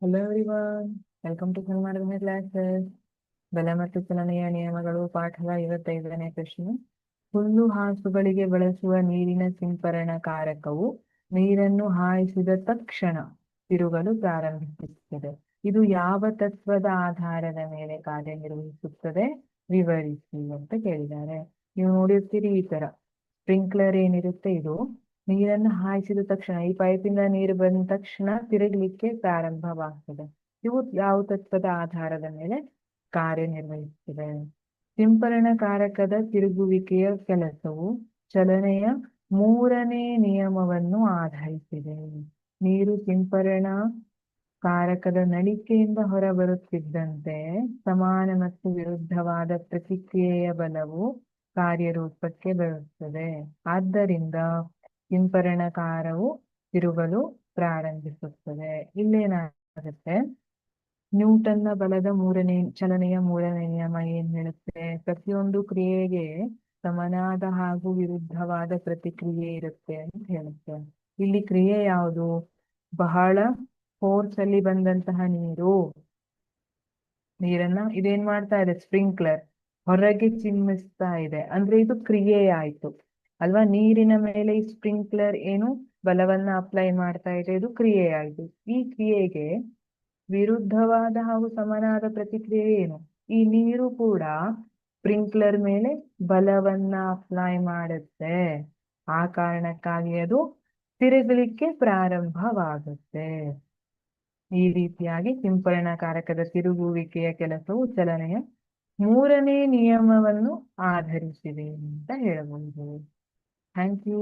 Hello everyone, welcome to Kannada classes. ಬಲ ಮತ್ತು ಚಲನೆಯ ನಿಯಮಗಳು ಪಾಠದ 55ನೇ ಪ್ರಶ್ನೆ. ಹುಲ್ಲು ಹಾಸುಗಳಿಗೆ ಬಳಸುವ ನೀರಿನ ಸಿಂಪರಣಾಕಾರಕವು ನೀರನ್ನು ಹಾಯಿಸಿದ ತಕ್ಷಣ ತಿರುಗಲು ಪ್ರಾರಂಭಿಸುತ್ತದೆ. ಇದು ಯಾವ ತತ್ವದ ಆಧಾರದ ಮೇಲೆ ಕಾರ್ಯನಿರ್ವಹಿಸುತ್ತದೆ? ವಿವರಿಸಿ ಅಂತ ಕೇಳಿದ್ದಾರೆ. ನೀವು ನೋಡಿರ್ತೀರಿ, ಈ ತರ ಸ್ಪ್ರಿಂಕ್ಲರ್ ಏನಿರುತ್ತೆ, ಇದು ನೀರನ್ನು ಹಾಯಿಸಿದ ತಕ್ಷಣ ಈ ಪೈಪಿಂದ ನೀರು ಬಂದ ತಕ್ಷಣ ತಿರುಗಲಿಕ್ಕೆ ಪ್ರಾರಂಭವಾಗ್ತದೆ. ಇವು ಯಾವ ತತ್ವದ ಆಧಾರದ ಮೇಲೆ ಕಾರ್ಯನಿರ್ವಹಿಸುತ್ತದೆ? ಸಿಂಪರಣಾಕಾರಕದ ತಿರುಗುವಿಕೆಯ ಕೆಲಸವು ಚಲನೆಯ ಮೂರನೇ ನಿಯಮವನ್ನು ಆಧರಿಸಿದೆ. ನೀರು ಸಿಂಪರಣಾ ಕಾರಕದ ನಳಿಕೆಯಿಂದ ಹೊರಬರುತ್ತಿದ್ದಂತೆ ಸಮಾನ ಮತ್ತು ವಿರುದ್ಧವಾದ ಪ್ರತಿಕ್ರಿಯೆಯ ಬಲವು ಕಾರ್ಯರೂಪಕ್ಕೆ ಬರುತ್ತದೆ. ಆದ್ದರಿಂದ ಸಿಂಪರಣಾಕಾರವು ತಿರುಗಲು ಪ್ರಾರಂಭಿಸುತ್ತದೆ. ಇಲ್ಲೇನಾಗುತ್ತೆ, ನ್ಯೂಟನ್ನ ಬಲದ ಚಲನೆಯ ಮೂರನೇ ನಿಯಮ ಏನ್ ಹೇಳುತ್ತೆ? ಪ್ರತಿಯೊಂದು ಕ್ರಿಯೆಗೆ ಸಮನಾದ ಹಾಗೂ ವಿರುದ್ಧವಾದ ಪ್ರತಿಕ್ರಿಯೆ ಇರುತ್ತೆ ಅಂತ ಹೇಳುತ್ತೆ. ಇಲ್ಲಿ ಕ್ರಿಯೆ ಯಾವುದು? ಬಹಳ ಫೋರ್ಸ್ ಅಲ್ಲಿ ಬಂದಂತಹ ನೀರನ್ನ ಇದೇನ್ ಮಾಡ್ತಾ ಇದೆ? ಸ್ಪ್ರಿಂಕ್ಲರ್ ಹೊರಗೆ ಚಿಮ್ಮಿಸ್ತಾ ಇದೆ, ಅಂದ್ರೆ ಇದು ಕ್ರಿಯೆ ಆಯ್ತು ಅಲ್ವಾ? ನೀರಿನ ಮೇಲೆ ಈ ಸ್ಪ್ರಿಂಕ್ಲರ್ ಏನು ಬಲವನ್ನ ಅಪ್ಲೈ ಮಾಡ್ತಾ ಇದೆ, ಇದು ಕ್ರಿಯೆ ಆಯ್ತು. ಈ ಕ್ರಿಯೆಗೆ ವಿರುದ್ಧವಾದ ಹಾಗೂ ಸಮನಾದ ಪ್ರತಿಕ್ರಿಯೆ ಏನು? ಈ ನೀರು ಕೂಡ ಸ್ಪ್ರಿಂಕ್ಲರ್ ಮೇಲೆ ಬಲವನ್ನ ಅಪ್ಲೈ ಮಾಡುತ್ತೆ. ಆ ಕಾರಣಕ್ಕಾಗಿ ಅದು ತಿರುಗಲಿಕ್ಕೆ ಪ್ರಾರಂಭವಾಗುತ್ತೆ. ಈ ರೀತಿಯಾಗಿ ಸಿಂಪರಣಾಕಾರಕದ ತಿರುಗುವಿಕೆಯ ಕೆಲಸವು ಚಲನೆಯ ಮೂರನೇ ನಿಯಮವನ್ನು ಆಧರಿಸಿದೆ ಅಂತ ಹೇಳಬಹುದು. Thank you.